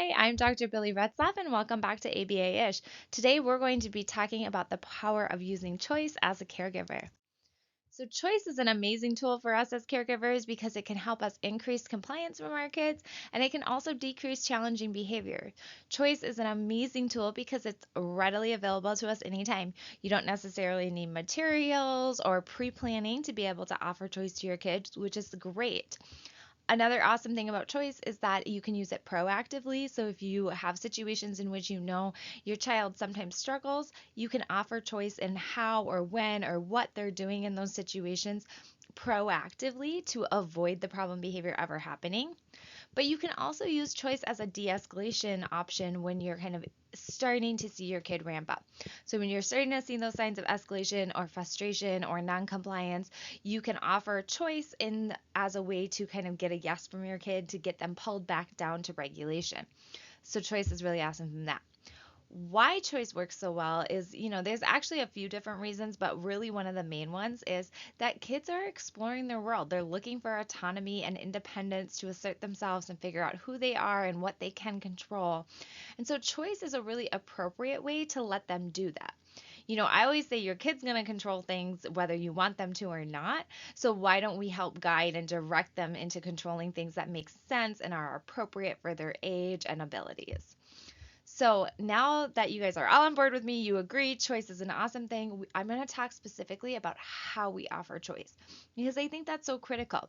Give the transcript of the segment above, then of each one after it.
Hi, I'm Dr. Billy Retzlaff, and welcome back to ABA-ish. Today, we're going to be talking about the power of using choice as a caregiver. So, choice is an amazing tool for us as caregivers because it can help us increase compliance from our kids and it can also decrease challenging behavior. Choice is an amazing tool because it's readily available to us anytime. You don't necessarily need materials or pre planning to be able to offer choice to your kids, which is great. Another awesome thing about choice is that you can use it proactively. So if you have situations in which you know your child sometimes struggles, you can offer choice in how or when or what they're doing in those situations proactively to avoid the problem behavior ever happening. But you can also use choice as a de escalation option when you're kind of starting to see your kid ramp up. So, when you're starting to see those signs of escalation or frustration or non compliance, you can offer choice in as a way to kind of get a yes from your kid to get them pulled back down to regulation. So, choice is really awesome from that. Why choice works so well is, there's actually a few different reasons, but really one of the main ones is that kids are exploring their world. They're looking for autonomy and independence to assert themselves and figure out who they are and what they can control. And so choice is a really appropriate way to let them do that. I always say your kid's going to control things whether you want them to or not. So why don't we help guide and direct them into controlling things that make sense and are appropriate for their age and abilities? So now that you guys are all on board with me, you agree choice is an awesome thing. I'm going to talk specifically about how we offer choice because I think that's so critical.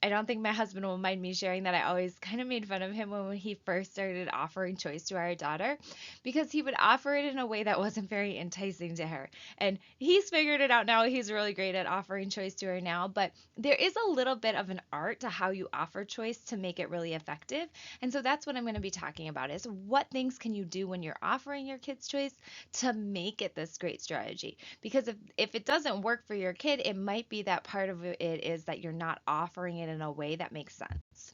I don't think my husband will mind me sharing that I always kind of made fun of him when he first started offering choice to our daughter because he would offer it in a way that wasn't very enticing to her. And he's figured it out now. He's really great at offering choice to her now, but there is a little bit of an art to how you offer choice to make it really effective. And so that's what I'm going to be talking about is what things can you do when you're offering your kids choice to make it this great strategy? Because if it doesn't work for your kid, it might be that part of it is that you're not offering it in a way that makes sense.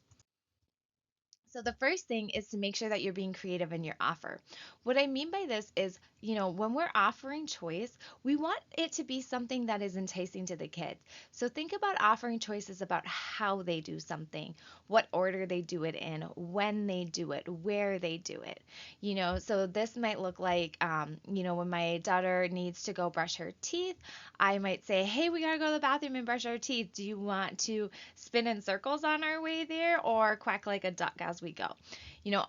So the first thing is to make sure that you're being creative in your offer. What I mean by this is, when we're offering choice, we want it to be something that is enticing to the kids. So think about offering choices about how they do something, what order they do it in, when they do it, where they do it. So this might look like, when my daughter needs to go brush her teeth, I might say, hey, we gotta go to the bathroom and brush our teeth. Do you want to spin in circles on our way there or quack like a duck as we go?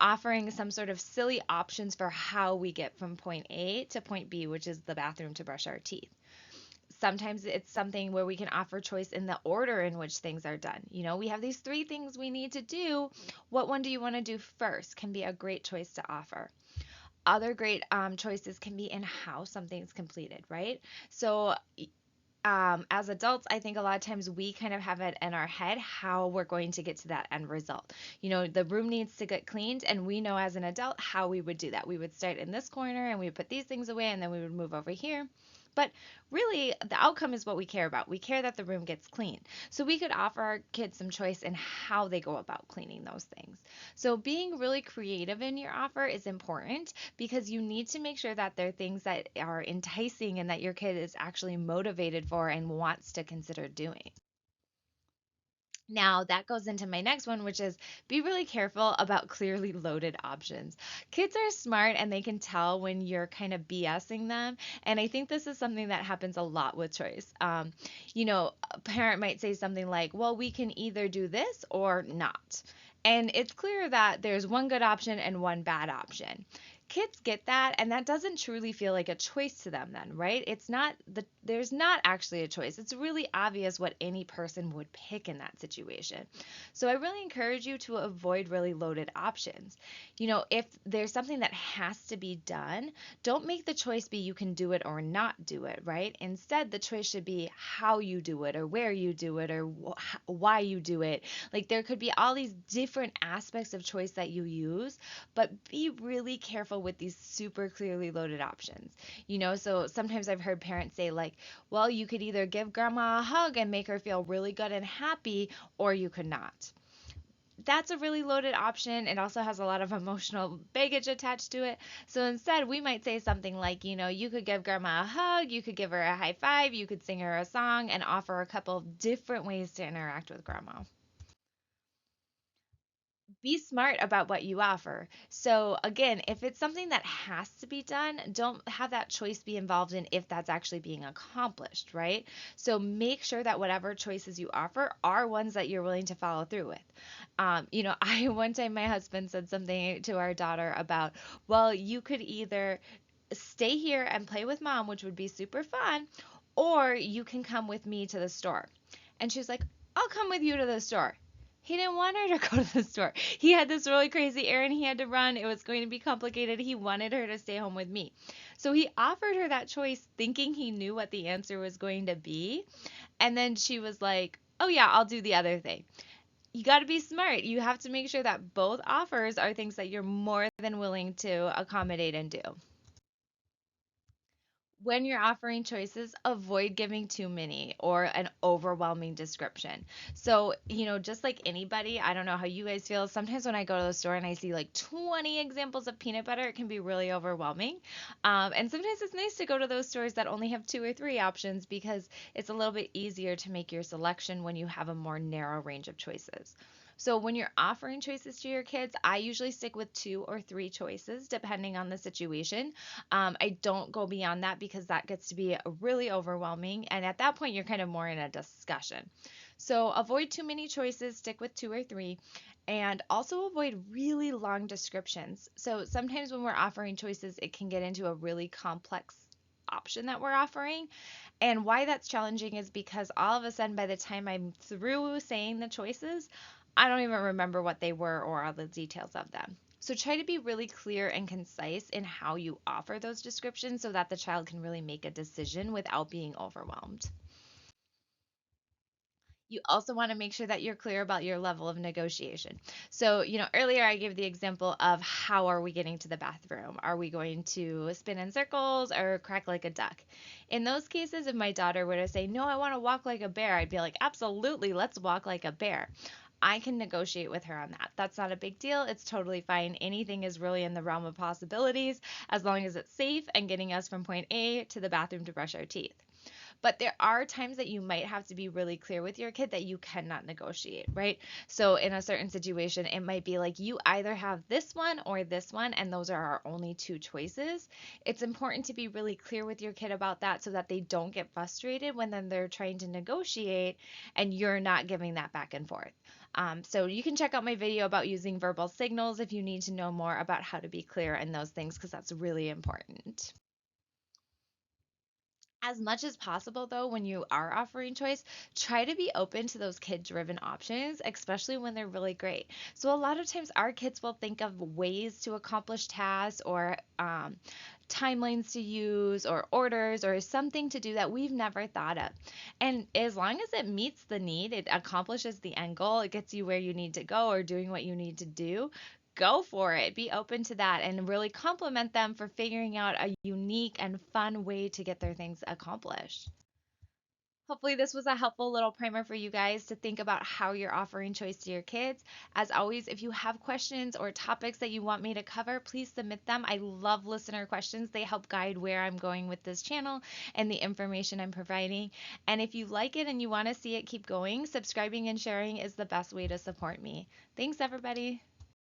Offering some sort of silly options for how we get from point A to point B, which is the bathroom to brush our teeth. Sometimes it's something where we can offer choice in the order in which things are done. We have these three things we need to do. What one do you want to do first? Can be a great choice to offer. Other great choices can be in how something's completed, right? So as adults, I think a lot of times we kind of have it in our head how we're going to get to that end result. The room needs to get cleaned, and we know as an adult how we would do that. We would start in this corner and we would put these things away, and then we would move over here. But really, the outcome is what we care about. We care that the room gets clean. So we could offer our kids some choice in how they go about cleaning those things. So being really creative in your offer is important because you need to make sure that they're things that are enticing and that your kid is actually motivated for and wants to consider doing. Now, that goes into my next one, which is be really careful about clearly loaded options. Kids are smart and they can tell when you're kind of BSing them. And I think this is something that happens a lot with choice. A parent might say something like, well, we can either do this or not. And it's clear that there's one good option and one bad option. Kids get that, and that doesn't truly feel like a choice to them then, right? There's not actually a choice. It's really obvious what any person would pick in that situation. So I really encourage you to avoid really loaded options. If there's something that has to be done, don't make the choice be you can do it or not do it, right? Instead, the choice should be how you do it or where you do it or why you do it. Like there could be all these different aspects of choice that you use, but be really careful with these super clearly loaded options. So sometimes I've heard parents say, like, well, you could either give grandma a hug and make her feel really good and happy, or you could not. That's a really loaded option. It also has a lot of emotional baggage attached to it. So instead, we might say something like, you could give grandma a hug, you could give her a high five, you could sing her a song, and offer a couple of different ways to interact with grandma. Be smart about what you offer. So, again, if it's something that has to be done, don't have that choice be involved in if that's actually being accomplished, right? So, make sure that whatever choices you offer are ones that you're willing to follow through with. I one time my husband said something to our daughter about, well, you could either stay here and play with mom, which would be super fun, or you can come with me to the store. And she's like, I'll come with you to the store. He didn't want her to go to the store. He had this really crazy errand he had to run. It was going to be complicated. He wanted her to stay home with me. So he offered her that choice thinking he knew what the answer was going to be. And then she was like, oh, yeah, I'll do the other thing. You got to be smart. You have to make sure that both offers are things that you're more than willing to accommodate and do. When you're offering choices, avoid giving too many or an overwhelming description. So, just like anybody, I don't know how you guys feel. Sometimes when I go to the store and I see like 20 examples of peanut butter, it can be really overwhelming. And sometimes it's nice to go to those stores that only have two or three options because it's a little bit easier to make your selection when you have a more narrow range of choices. So when you're offering choices to your kids, I usually stick with two or three choices depending on the situation. I don't go beyond that because that gets to be really overwhelming. And at that point, you're kind of more in a discussion. So avoid too many choices, stick with two or three, and also avoid really long descriptions. So sometimes when we're offering choices, it can get into a really complex option that we're offering. And why that's challenging is because all of a sudden, by the time I'm through saying the choices, I don't even remember what they were or all the details of them. So try to be really clear and concise in how you offer those descriptions so that the child can really make a decision without being overwhelmed. You also want to make sure that you're clear about your level of negotiation. So, earlier I gave the example of how are we getting to the bathroom? Are we going to spin in circles or crack like a duck? In those cases, if my daughter were to say, no, I want to walk like a bear, I'd be like, absolutely, let's walk like a bear. I can negotiate with her on that. That's not a big deal. It's totally fine. Anything is really in the realm of possibilities as long as it's safe and getting us from point A to the bathroom to brush our teeth. But there are times that you might have to be really clear with your kid that you cannot negotiate, right? So in a certain situation, it might be like you either have this one, and those are our only two choices. It's important to be really clear with your kid about that so that they don't get frustrated when then they're trying to negotiate and you're not giving that back and forth. So you can check out my video about using verbal signals if you need to know more about how to be clear in those things because that's really important. As much as possible, though, when you are offering choice, try to be open to those kid driven options, especially when they're really great. So, a lot of times, our kids will think of ways to accomplish tasks or timelines to use or orders or something to do that we've never thought of. And as long as it meets the need, it accomplishes the end goal, it gets you where you need to go or doing what you need to do, go for it. Be open to that and really compliment them for figuring out a unique and fun way to get their things accomplished. Hopefully, this was a helpful little primer for you guys to think about how you're offering choice to your kids. As always, if you have questions or topics that you want me to cover, please submit them. I love listener questions. They help guide where I'm going with this channel and the information I'm providing. And if you like it and you want to see it keep going, subscribing and sharing is the best way to support me. Thanks, everybody.